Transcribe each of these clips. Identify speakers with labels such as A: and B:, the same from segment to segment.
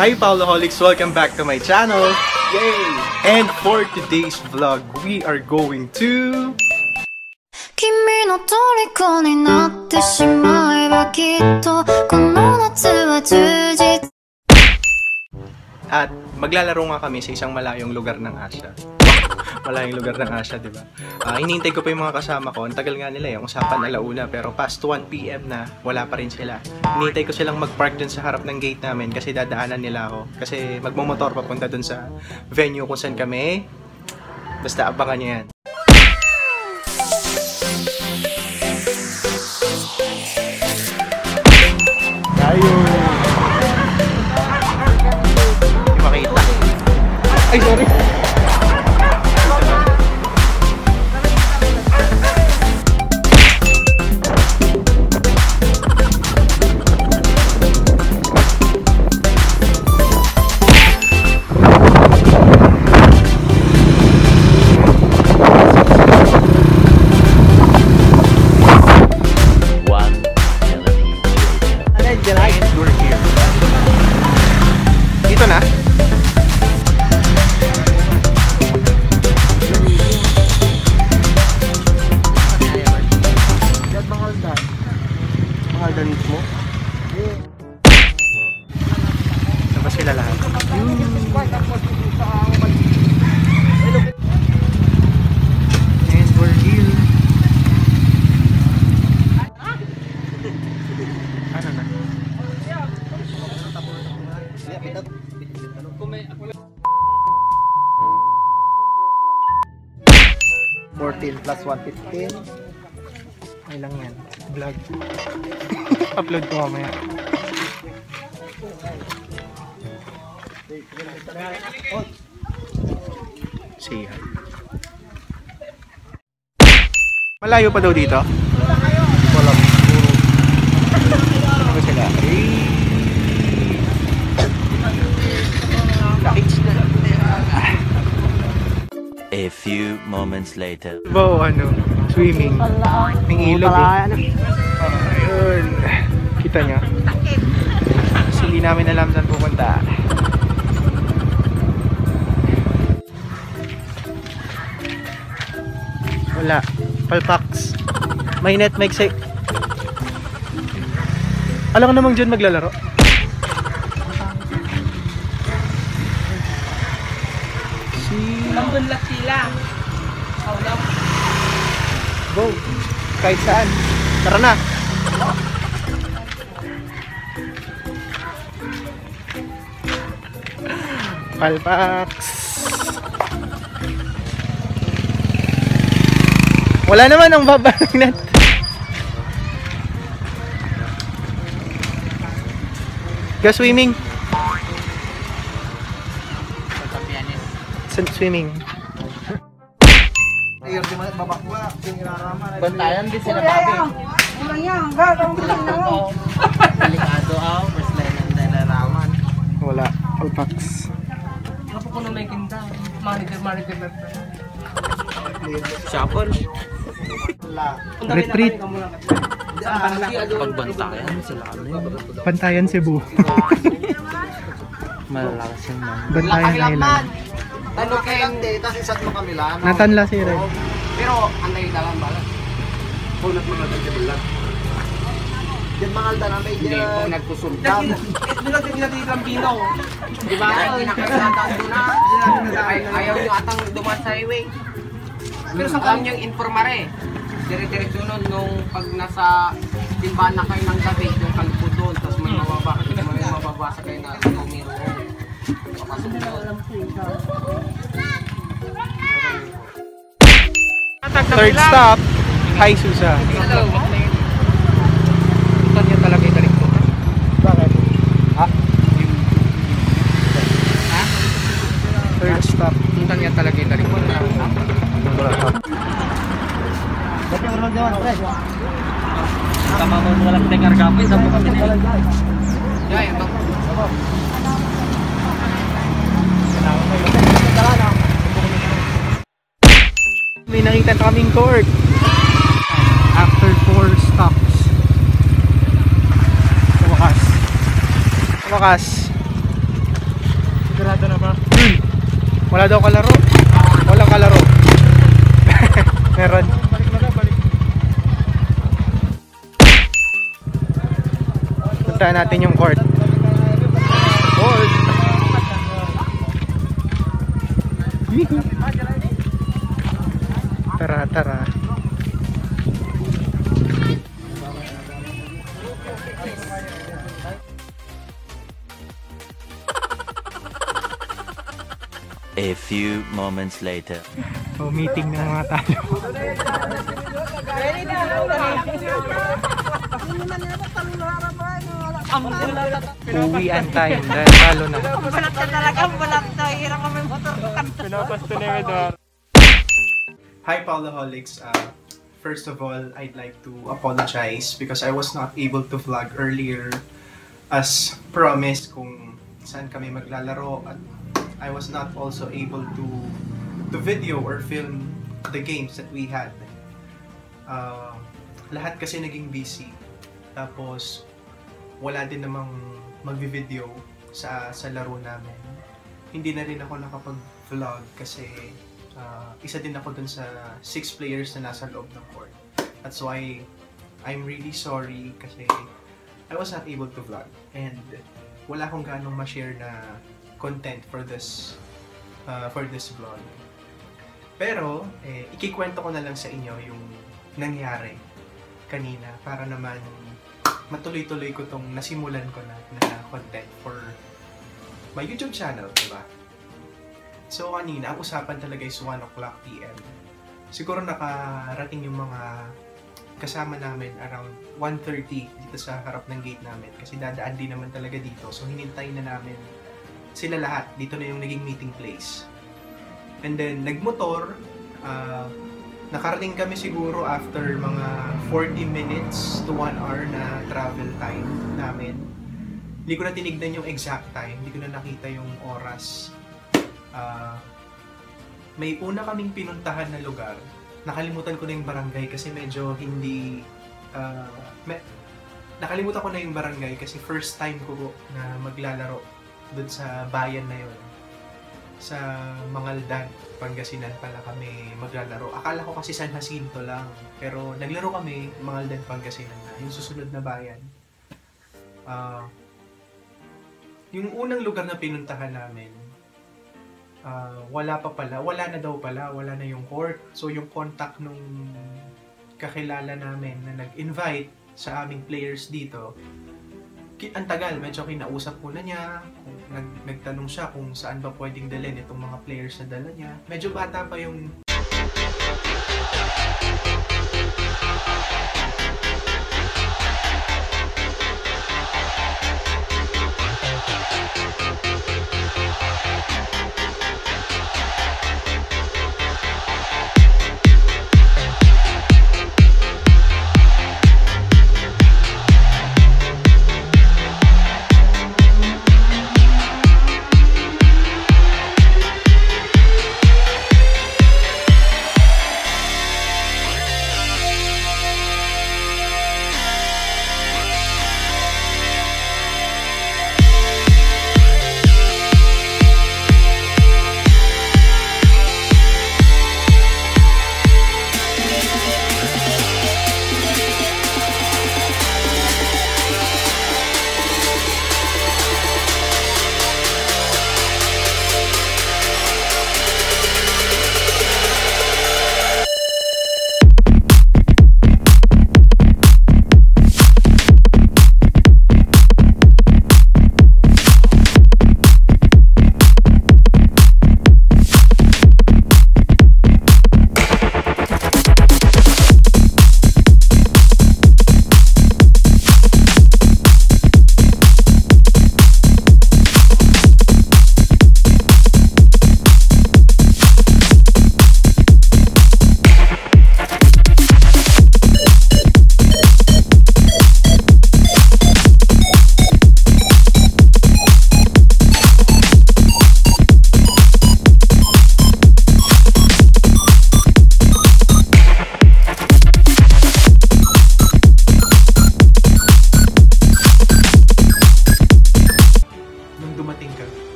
A: Hi Paoloholics! Welcome back to my channel! Yay! And for today's vlog, we are going to... At maglalaro nga kami sa isang malayong lugar ng Asia. Malayong lugar ng Asia, di ba? Hinihintay ko pa yung mga kasama ko. Ang tagal nga nila yung usapan alauna, pero past 1 PM na, wala pa rin sila. Hinihintay ko silang mag-park dun sa harap ng gate namin kasi dadaanan nila ako. Kasi magmumotor papunta dun sa venue kung saan kami. Basta abangan nyo yan. Tayo! Hindi makita. Ay, sorry! 14 plus 115. Ay lang yan. Vlog. Upload ko mamaya. See ya. Malayo pa daw dito? Wala. Ano ba sila?
B: A few moments later.
A: Wow, ano? Swimming. Ng ilog. Ayun. Kita niya. Kasi hindi namin alam saan pupunta. Wala. Palpax. May net, may exit. Alam ko namang dyan maglalaro.
C: Nandun lang sila.
A: Go. Kahit saan. Tara na. Palpax. Wala naman ang babalang net. Go swimming. Swimming.
C: Bantayan din sila babi. Delikado ako. First line ang nalalaman.
A: Wala. Alpax.
C: Ako ko na may kinta. Monitor na. Shopper.
A: Retreat.
C: Pagbantayan sila.
A: Pantayan Cebu.
C: Malalakas yung man.
A: Bantayan Island.
C: Tanukin, tapos isat mo kami lang.
A: Natanla si Red.
C: Pero, anday dalang balat. Punat mga nagsibulat. Yan mga alda na may dyan. Hindi po nagpusundan. Bilag din natin yung Pino. Diba? Kinakasalatan doon na. Ayaw nyo atang duman sa highway. Pero sa kanya yung informare. Dire-diretso nun nung pag nasa timbahan na kayo ng gabi, yung kalpo doon, tapos may mababasa kayo na tumiro.
A: Third stop, Hi Susa.
C: Punta niya talaga yung talikod.
A: Bakit? Ha?
C: Ha?
A: Third stop.
C: Punta niya talaga yung talikod.
A: Ba't yung road naman, Fred?
C: Tama mo walang tengar kapit sa bukas nila. Yeah, ito.
A: May nakita kaming court after 4 stops. Sa wakas Wala daw kalaro. Walang kalaro. Meron. Puntahan natin yung court. Court. Tara, tara.
B: A few moments later.
A: So, meeting ng mga talo. Uwian time dahil talo na.
D: Balat ka talaga, balat na. Hirap kami motor.
C: Pinapasto ni Edward.
A: Hi, Paulaholics. First of all, I'd like to apologize because I was not able to vlog earlier as promised kung saan kami maglalaro, at I was not also able to video or film the games that we had. Lahat kasi naging busy. Tapos wala din namang magvi-video sa laro namin. Hindi na rin ako nakapag-vlog kasi isa din ako dun sa 6 players na nasa loob ng court. That's why I'm really sorry kasi I was not able to vlog and wala akong ganong ma-share na content for this vlog. Pero ikikwento ko na lang sa inyo yung nangyari kanina para naman matuloy-tuloy ko tong nasimulan ko na content for my YouTube channel, diba? So kanina, ang usapan talaga is 1 o'clock PM. Siguro nakarating yung mga kasama namin around 1:30 dito sa harap ng gate namin kasi dadaan din naman talaga dito. So hinintay na namin sila lahat. Dito na yung naging meeting place. And then nagmotor, nakarating kami siguro after mga 40 minutes to 1 hour na travel time namin. Hindi ko na tinignan yung exact time, hindi ko na nakita yung oras. May una kaming pinuntahan na lugar. Nakalimutan ko na yung barangay kasi medyo hindi... nakalimutan ko na yung barangay kasi first time ko na maglalaro dun sa bayan na yun. Sa Mangaldan, Pangasinan pala kami maglalaro. Akala ko kasi San Jacinto lang. Pero naglaro kami Mangaldan, Pangasinan na. Yung susunod na bayan. Yung unang lugar na pinuntahan namin, wala na daw pala, wala na yung court. So yung contact nung kakilala namin na nag-invite sa aming players dito, ang tagal, medyo kinausap ko na niya, nagtanong siya kung saan ba pwedeng dalhin itong mga players na dala niya. Medyo bata pa yung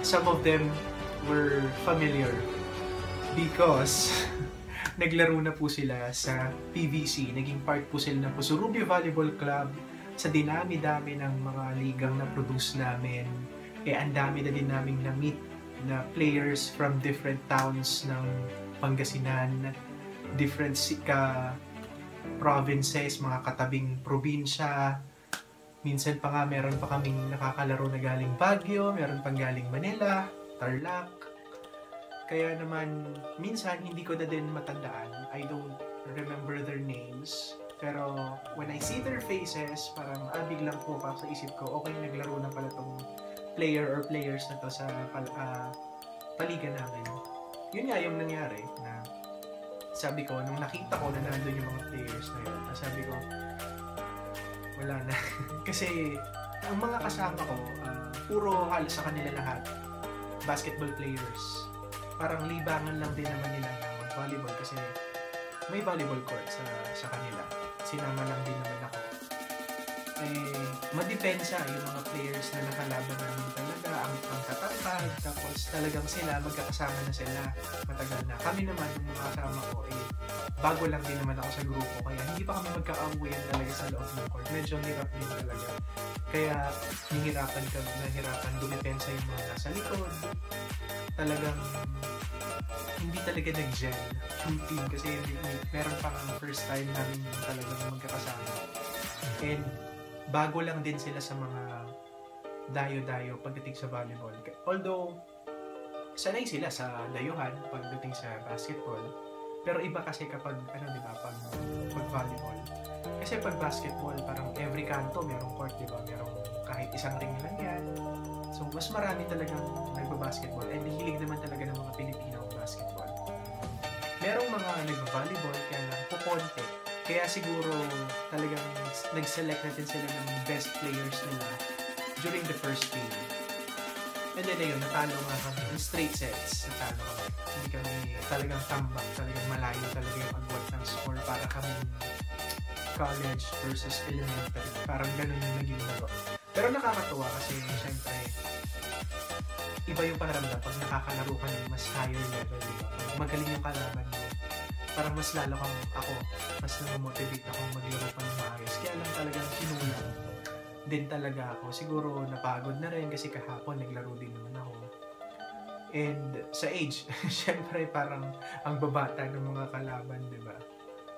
A: some of them were familiar because naglaro na po sila sa PVC. Naging part po sila ng Pusurubio Volleyball Club. Sa dinami-dami ng mga ligang na produce namin, ang dami na din naming na-meet na players from different towns ng Pangasinan, different provinces, mga katabing probinsya. Minsan pa nga meron pa kaming nakakalaro na galing Baguio, meron pang galing Manila, Tarlac. Kaya naman, minsan hindi ko na din matandaan. I don't remember their names. Pero when I see their faces, parang biglang pupa sa isip ko, okay, naglaro na pala tong player or players na to sa paligan namin. Yun nga yung nangyari na sabi ko, nung nakita ko na nandun yung mga players na yun, sabi ko, wala na. Kasi ang mga kasama ko, puro halos sa kanila lahat, basketball players. Parang libangan lang din naman nila na mag-volleyball kasi may volleyball court sa kanila. Sinama lang din naman ako. Madepensa yung mga players na nakalaban namin talaga, ang tatangkad, tapos talagang sila, magkakasama na sila, matagal na. Kami naman, yung mga kasama ko, bago lang din naman ako sa grupo, kaya hindi pa kami magkakauwian talaga sa loob ng court. Medyo hirap din talaga. Kaya, nahirapan dumepensa yung mga nasa likod. Talagang, hindi talaga nag-gel yung team kasi meron pang first time namin talagang magkakasama. And bago lang din sila sa mga dayo-dayo pagdating sa volleyball. Although, sanay sila sa dayuhan pagdating sa basketball. Pero iba kasi kapag, pag volleyball. Kasi pag basketball, parang every kanto merong court, diba? Merong kahit isang ring lang yan. So, mas marami talagang nagbabasketball. And hilig naman talaga ng mga Pilipino ang basketball. Merong mga nagba-volleyball, kaya lang kukonte. Kaya siguro talagang nag-select natin sila ng best players nila during the first game. And then ayun, natalo nga kami in straight sets. Natalo kami. Hindi kami talagang tambak, talagang malayo talaga yung agwat ng score para kami college versus elementary. Parang ganun yung naging laro. Pero nakakatuwa kasi syempre iba yung pakiramdam pag nakakalaro ka ng mas higher level, diba? Magaling yung kalaban mo. Parang mas lalo kang ako, mas nag-motivate akong maglaro pa ng maayos. Kaya lang talagang kinulang din talaga ako. Siguro napagod na rin kasi kahapon naglaro din naman ako. And sa age, syempre parang ang babata ng mga kalaban, diba?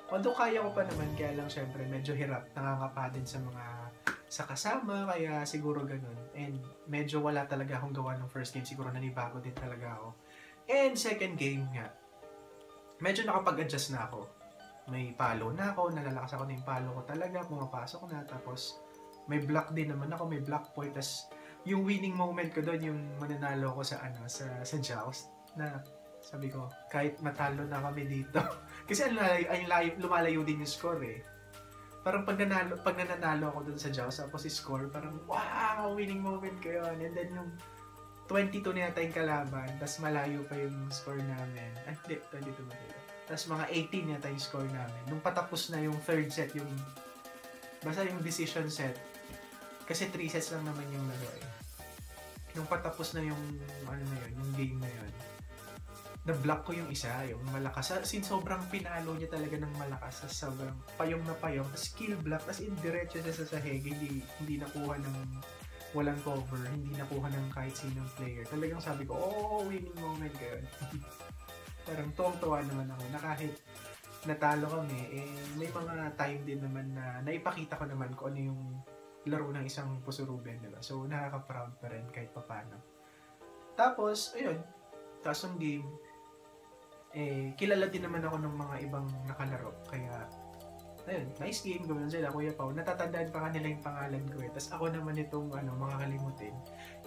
A: Although kaya ko pa naman, kaya lang syempre medyo hirap, nangangapa din sa kasama, kaya siguro ganun. And medyo wala talaga akong gawa ng first game, siguro nanibago din talaga ako. And second game nga, medyo nakapag-adjust na ako. May palo na ako, nalalakas ako na yung palo ko talaga, pumapasok na, tapos may block din naman ako, may block point, tas yung winning moment ko doon, yung mananalo ko sa joust, na sabi ko, kahit matalo na kami dito, kasi lumalayo din yung score eh. Parang pag nananalo ako doon sa joust, tapos score, parang wow, winning moment ko yun. And then yung 22 na yata yung kalaban, tas malayo pa yung score namin. Ay, hindi, 22 ba tayo? Tas mga 18 yata yung score namin. Nung patapos na yung third set, basta yung decision set, kasi 3 sets lang naman yung laro eh. Nung patapos na yung game na yun, na-block ko yung isa, yung malakas. Since sobrang pinalo niya talaga ng malakas, sobrang payong na payong, skill block, as in diretso siya sa sahig, hindi nakuha ng walang cover, hindi nakuha ng kahit sinong player. Talagang sabi ko, winning moment kayo. Parang tuwang-tuwa naman ako na kahit natalo kami, may mga time din naman na naipakita ko naman kung ano yung laro ng isang Pusurubio, diba? So, nakaka-proud pa rin kahit papano. Tapos, ayun, tapos yung game, kilala din naman ako ng mga ibang nakalaro. Kaya, ayun, nice game, gawin sila, Kuya Pao. Natatandaan pa kanila yung pangalan ko eh. Tapos ako naman itong mga kalimutin.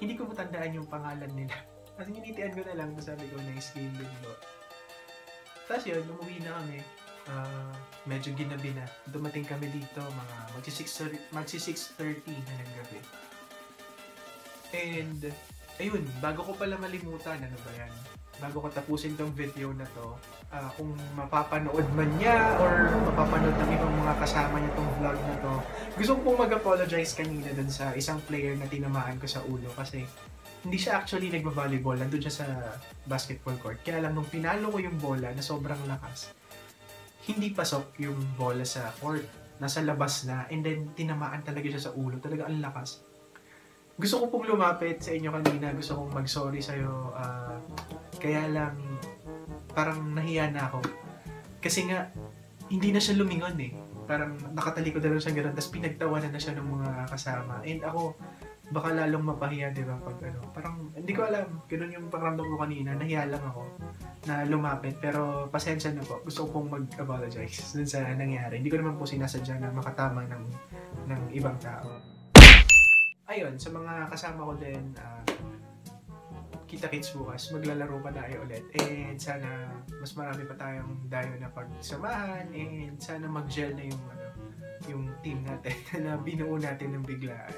A: Hindi ko matandaan yung pangalan nila. Kasi ninitian ko na lang, tapos sabi ko, nice game din mo. Tapos yun, umuwi na kami. Medyo ginabi na. Dumating kami dito, mga magsi 6:30 na ng gabi. And, ayun, bago ko pala malimutan, ano ba yan? Bago ko tapusin tong video na to, kung mapapanood man niya or mapapanood ng ibang mga kasama niya tong vlog na to, gusto ko pong mag-apologize kanina dun sa isang player na tinamaan ko sa ulo kasi hindi siya actually nagba-volleyball, nandun siya sa basketball court. Kaya lang nung pinalo ko yung bola na sobrang lakas, hindi pasok yung bola sa court. Nasa labas na, and then tinamaan talaga siya sa ulo. Talaga ang lakas. Gusto ko pong lumapit sa inyo kanina. Gusto kong mag-sorry sa'yo. Kaya lang, parang nahiya na ako. Kasi nga, hindi na siya lumingon eh. Parang nakatalikod na lang siya gano'n. Tapos pinagtawanan na siya ng mga kasama. And ako, baka lalong mapahiya, di ba? Pag ano. Parang, hindi ko alam. Ganun yung pakiramdam ko kanina. Nahiya lang ako na lumapit. Pero pasensya na po. Gusto ko pong mag-apologize dun sa nangyari. Hindi ko naman po sinasadya na makatama ng ibang tao. Ayun, sa mga kasama ko din, kita-kits bukas, maglalaro pa tayo ulit. And sana mas marami pa tayong dayo na pagsamahan. And sana mag-gel na yung team natin na binuo natin ng biglaan.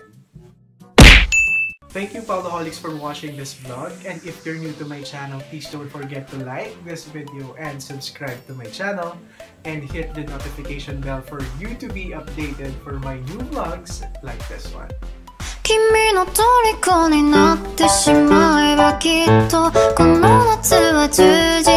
A: Thank you, Paulaholics, for watching this vlog. And if you're new to my channel, please don't forget to like this video and subscribe to my channel. And hit the notification bell for you to be updated for my new vlogs like this one.
E: 君の虜になってしまえばきっとこの夏は充実